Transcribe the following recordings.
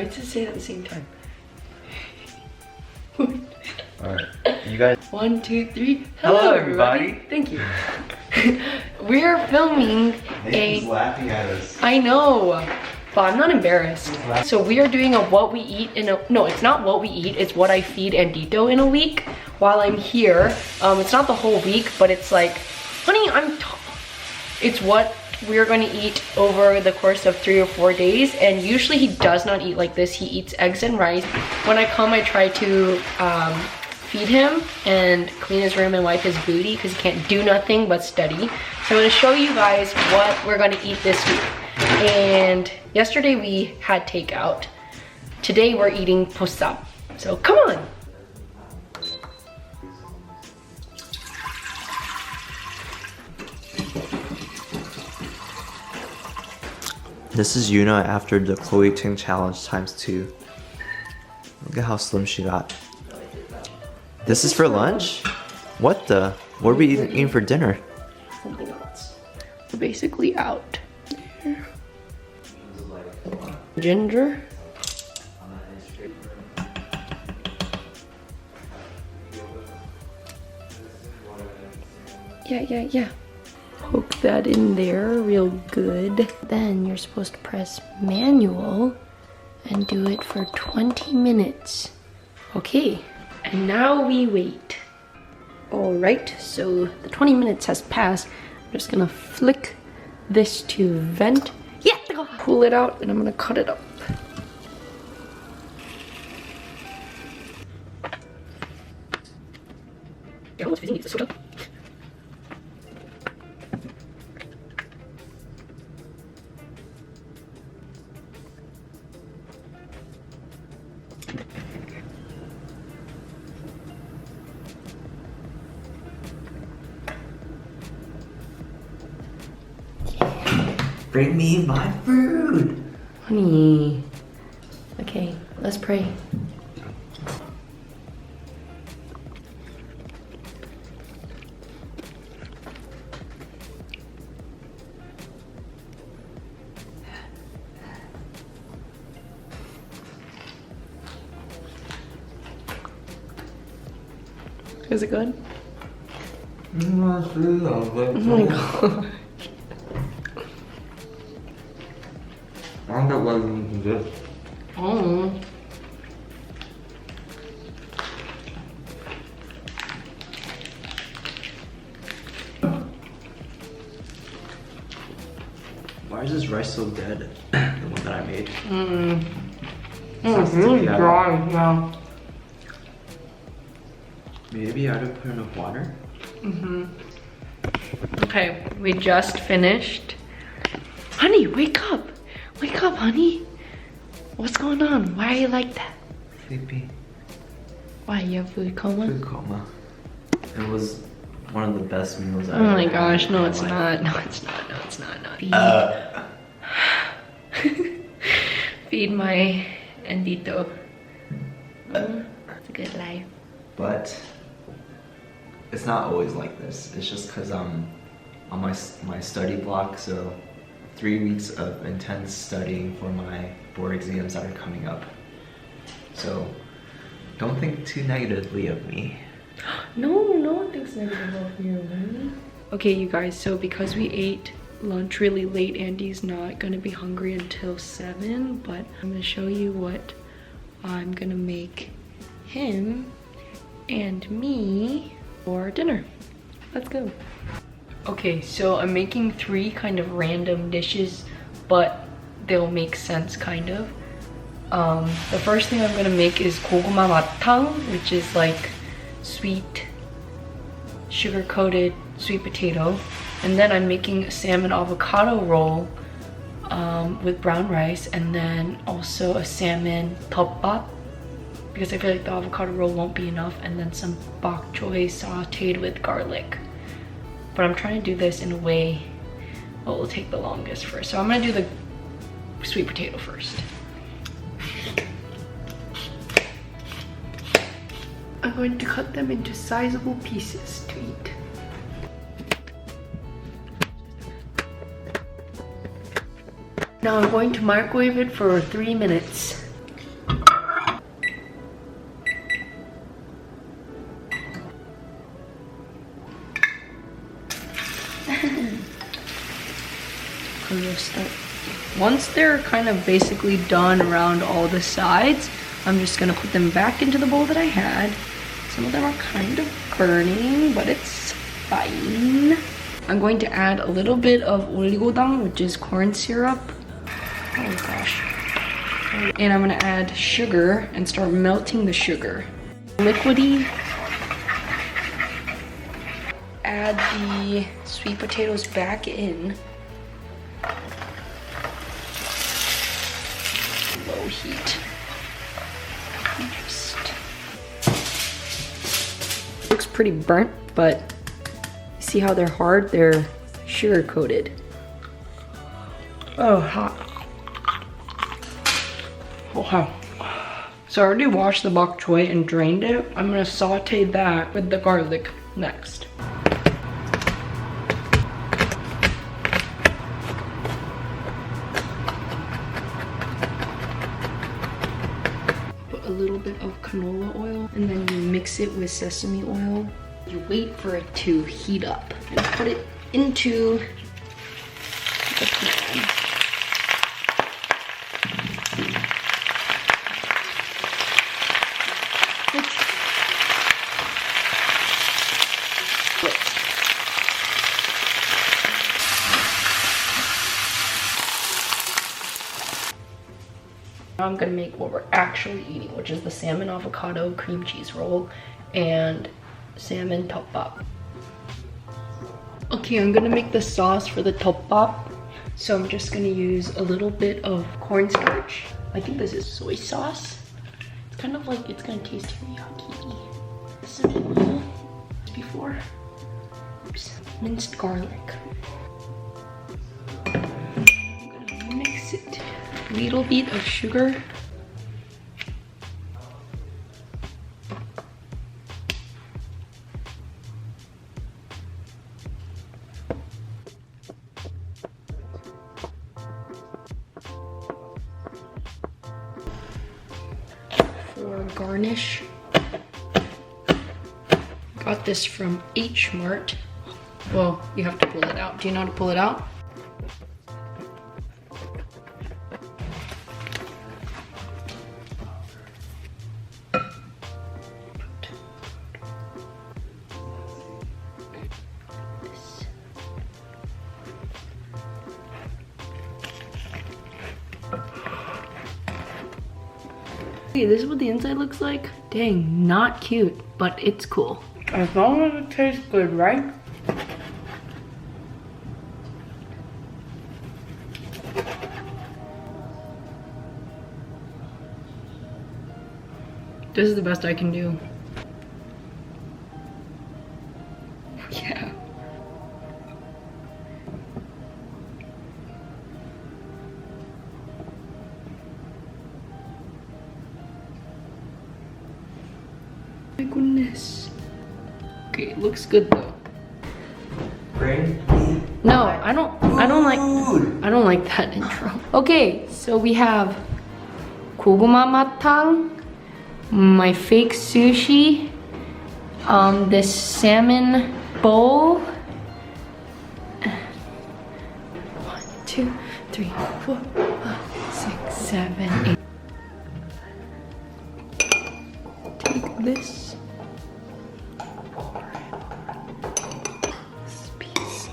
we have to say it at the same time. Alright, you guys. 1, 2, 3. Hello, everybody. Thank you. We're filming Nathan's laughing at us. I know, but I'm not embarrassed. So we are doing a what we eat in a, no, it's not what we eat, it's what I feed ANDITO in a week while I'm here. It's not the whole week, but it's like, honey, it's what we're going to eat over the course of 3 or 4 days. And usually he does not eat like this. He eats eggs and rice. When I come, I try to feed him and clean his room and wipe his booty because he can't do nothing but study. So I'm going to show you guys what we're going to eat this week. And yesterday we had takeout. Today we're eating posap. So come on. This is Yuna after the Chloe Ting challenge ×2. Look at how slim she got. This is for lunch? What the? What are we eating for dinner? Something else. We're basically out. Ginger. Yeah. Poke that in there real good. Then you're supposed to press manual and do it for 20 minutes. Okay, and now we wait. All right, so the 20 minutes has passed. I'm just gonna flick this to vent. Yeah, pull it out and I'm gonna cut it up. Bring me my food! Honey. Okay, let's pray. Is it good? Oh my god. I don't know what you can do. Oh. Why is this rice so dead? The one that I made. It's really dry, yeah. Maybe I didn't put enough water? Okay, we just finished. Honey, wake up! Wake up, honey. What's going on? Why are you like that? Sleepy. Why, you have food coma? Food coma. It was one of the best meals I've Oh ever my had gosh, in no my it's life. not. No it's not. No it's not. Feed my ANDITO. It's a good life. But it's not always like this. It's just because I'm on my study block, so 3 weeks of intense studying for my board exams that are coming up. So don't think too negatively of me. No one thinks negative of you, man. Okay, you guys, so because we ate lunch really late, Andy's not gonna be hungry until 7, but I'm gonna show you what I'm gonna make him and me for dinner. Let's go. Okay, so I'm making 3 kind of random dishes, but they'll make sense kind of. The first thing I'm gonna make is 고구마 마탕, which is like sweet, sugar-coated sweet potato. And then I'm making a salmon avocado roll with brown rice, and then also a salmon tteokbap, because I feel like the avocado roll won't be enough, and then some bok choy sauteed with garlic. But I'm trying to do this in a way what will take the longest first. So I'm gonna do the sweet potato first. I'm going to cut them into sizable pieces to eat. Now I'm going to microwave it for 3 minutes. once they're kind of basically done around all the sides, I'm just gonna put them back into the bowl that I had. Some of them are kind of burning, but it's fine. I'm going to add a little bit of 올리고당, which is corn syrup. Oh gosh. And I'm gonna add sugar and start melting the sugar. Liquidy. Add the sweet potatoes back in. Low heat. Just looks pretty burnt, but see how they're hard? They're sugar coated. Oh, hot. Okay. So I already washed the bok choy and drained it. I'm gonna saute that with the garlic next. Put a little bit of canola oil and then you mix it with sesame oil. You wait for it to heat up and put it into the pan. Now I'm gonna make what we're actually eating, which is the salmon avocado cream cheese roll and salmon tteokbap. Okay, I'm gonna make the sauce for the tteokbap. So I'm just gonna use a little bit of cornstarch. I think this is soy sauce. It's kind of like it's gonna taste teriyaki. Sesame oil before. Oops. Minced garlic. I'm gonna mix it. Little bit of sugar. For garnish, got this from H Mart. Well, you have to pull it out. Do you know how to pull it out? Okay, this is what the inside looks like. Dang, not cute, but it's cool. As long as it tastes good, right? This is the best I can do. Yeah. My goodness. Okay, it looks good though. Brain? No, I don't like that intro. Okay, so we have 고구마 matang, my fake sushi, this salmon bowl. 1, 2, 3, 4, 5, 6, 7, 8. Take this. This piece.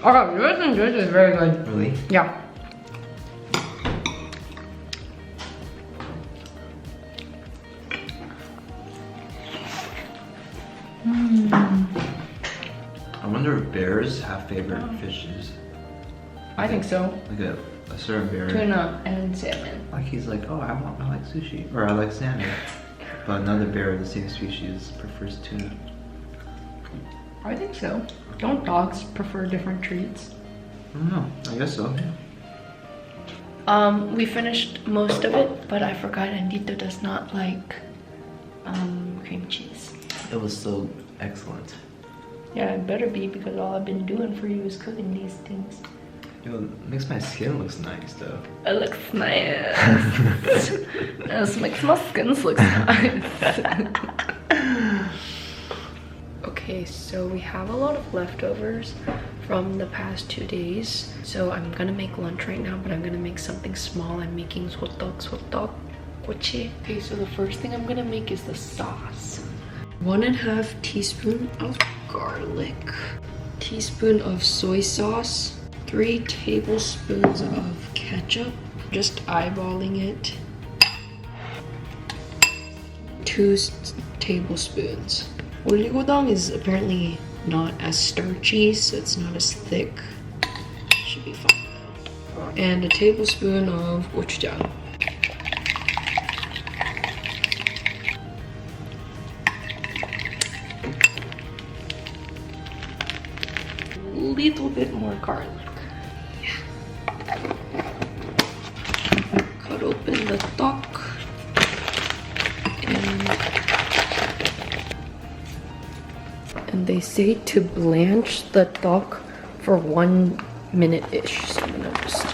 Okay, this is very good. Really? Yeah. I wonder if bears have favorite fishes. I think so. Like a certain bear. Tuna and salmon. Like he's like, oh, I like sushi, or I like salmon. But another bear of the same species prefers tuna. I think so. Don't dogs prefer different treats? I don't know. I guess so. We finished most of it, but I forgot Andito does not like cream cheese. It was so excellent. Yeah, it better be, because all I've been doing for you is cooking these things. Yo, it makes my skin looks nice though. It looks nice. This makes my skin look nice. Okay. Okay, so we have a lot of leftovers from the past 2 days. So I'm gonna make lunch right now, but I'm gonna make something small. I'm making sotok, gochi. Okay, so the first thing I'm gonna make is the sauce. 1.5 teaspoon of garlic, teaspoon of soy sauce, 3 tablespoons of ketchup, just eyeballing it, 2 tablespoons. 올리고당 is apparently not as starchy, so it's not as thick. Should be fine though. And a tablespoon of gochujang. Little bit more garlic. Cut open the tok. And they say to blanch the tok for 1 minute-ish. So I'm gonna just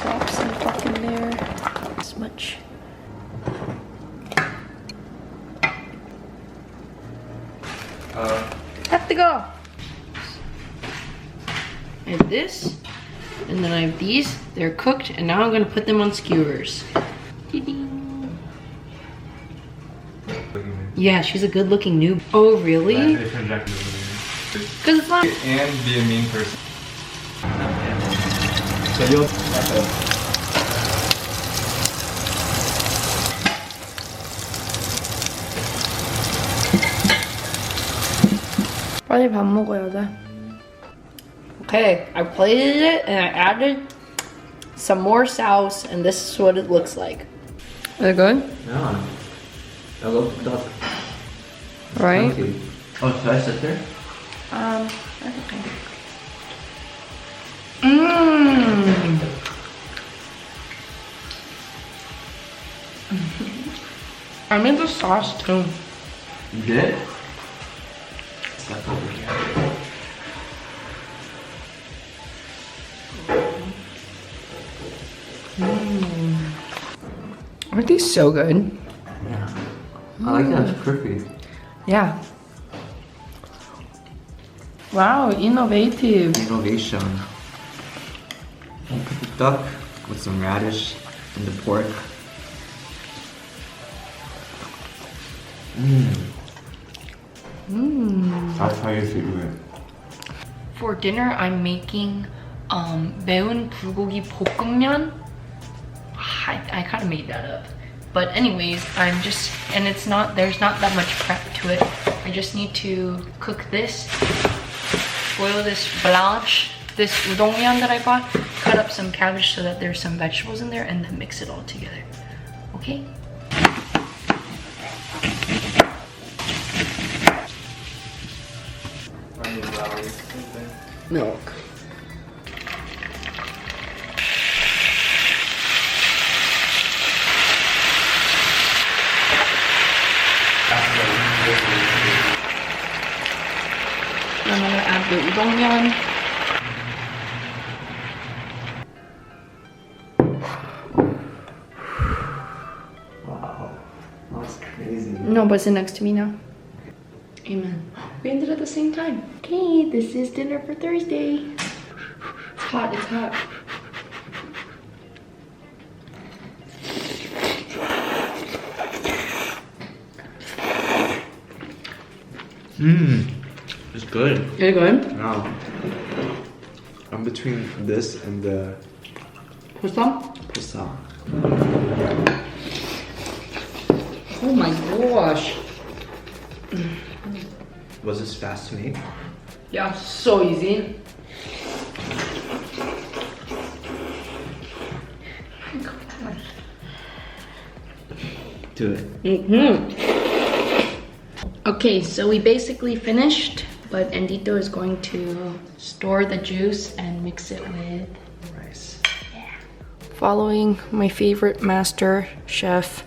drop some tok in there. This much. Have to go. I have this, and then I have these. They're cooked, and now I'm gonna put them on skewers. Yeah, she's a good-looking noob. Oh, really? Because it's not. And be a mean person. So you'll. 빨리 밥 먹어야 돼. Okay, I plated it and I added some more sauce, and this is what it looks like. Is it good? Yeah. I love the duck. Right? Oh, should I sit there? That's okay. Mmm. I made the sauce too. You did? Step over here. Aren't these so good? Yeah. I like that it's crispy. Yeah. Wow, innovative. Innovation. Put the duck with some radish and the pork. That's how you do it. For dinner, I'm making 매운 불고기 볶음면. I kind of made that up. But anyways, there's not that much prep to it. I just need to cook this, boil this blanch, this udongmyeon that I bought, cut up some cabbage so that there's some vegetables in there, and then mix it all together. Okay? Milk. I'm gonna add the udongmyeon. Wow. That's crazy. No, but sit next to me now. Amen. We ended at the same time. Okay, this is dinner for Thursday. It's hot, it's hot. It's good. Is it good? No. I'm between this and the What's pasta. Oh my gosh. Was this fast to make? Yeah, so easy. Do it. Okay, so we basically finished, but ANDITO is going to store the juice and mix it with Rice. following my favorite master chef,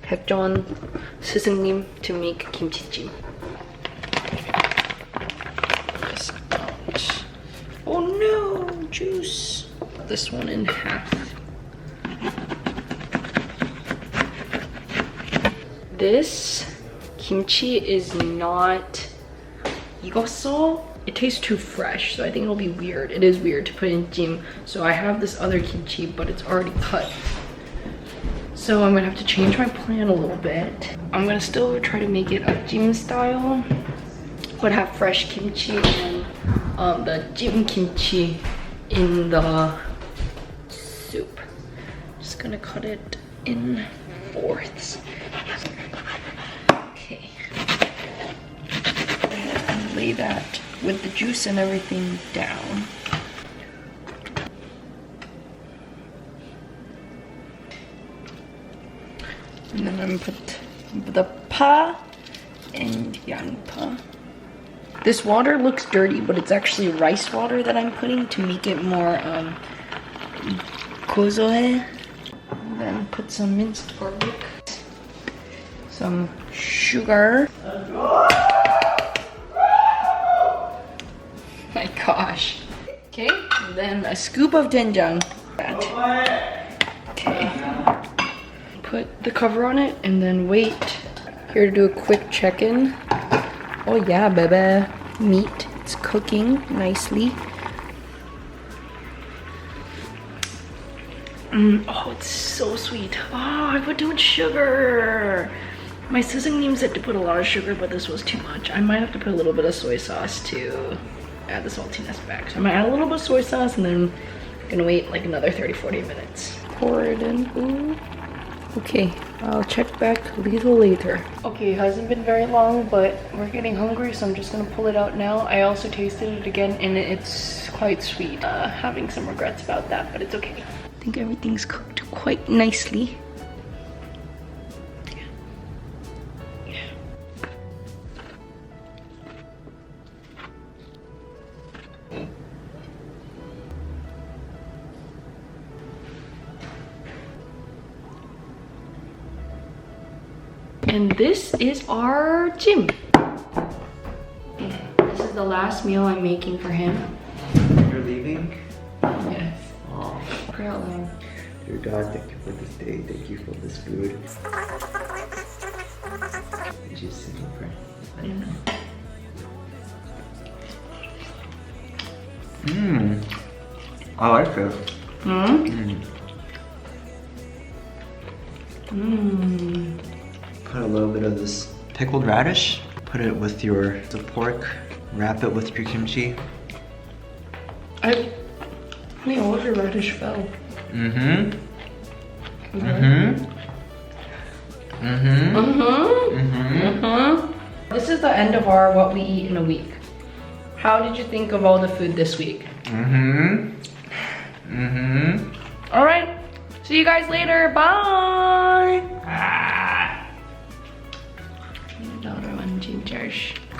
백전 스승님, to make kimchi. Oh no, juice. This one in half. This kimchi is not 익었어. It tastes too fresh, so I think it'll be weird. It is weird to put in jjim. So I have this other kimchi, but it's already cut. So I'm gonna have to change my plan a little bit. I'm gonna still try to make it a jjim style, but have fresh kimchi and the jjim kimchi in the soup. Just gonna cut it in fourths. Okay. And lay that with the juice and everything down. And then I'm gonna put the pa and 양파. This water looks dirty, but it's actually rice water that I'm putting to make it more 고소해. Then put some minced garlic, some sugar. My gosh. Okay, and then a scoop of doenjang. Okay. Put the cover on it and then wait. Here to do a quick check-in. Oh yeah, baby. Meat, it's cooking nicely. Oh, it's so sweet. Oh, I put too much sugar. My 선생님 said to put a lot of sugar, but this was too much. I might have to put a little bit of soy sauce to add the saltiness back. So I might add a little bit of soy sauce and then I'm gonna wait like another 30-40 minutes. Pour it in. Ooh. Okay, I'll check back a little later. Okay, it hasn't been very long, but we're getting hungry, so I'm just gonna pull it out now. I also tasted it again, and it's quite sweet. Having some regrets about that, but it's okay. I think everything's cooked quite nicely. And this is our jjim. This is the last meal I'm making for him. You're leaving? Yes. Oh. Pray out loud. Dear God, thank you for this day. Thank you for this food. Just sitting for I like this. Put a little bit of this pickled radish. Put it with the pork. Wrap it with your kimchi. Honey, all of your radish fell. This is the end of our what we eat in a week. How did you think of all the food this week? All right. See you guys later. Bye. Another one, ginger.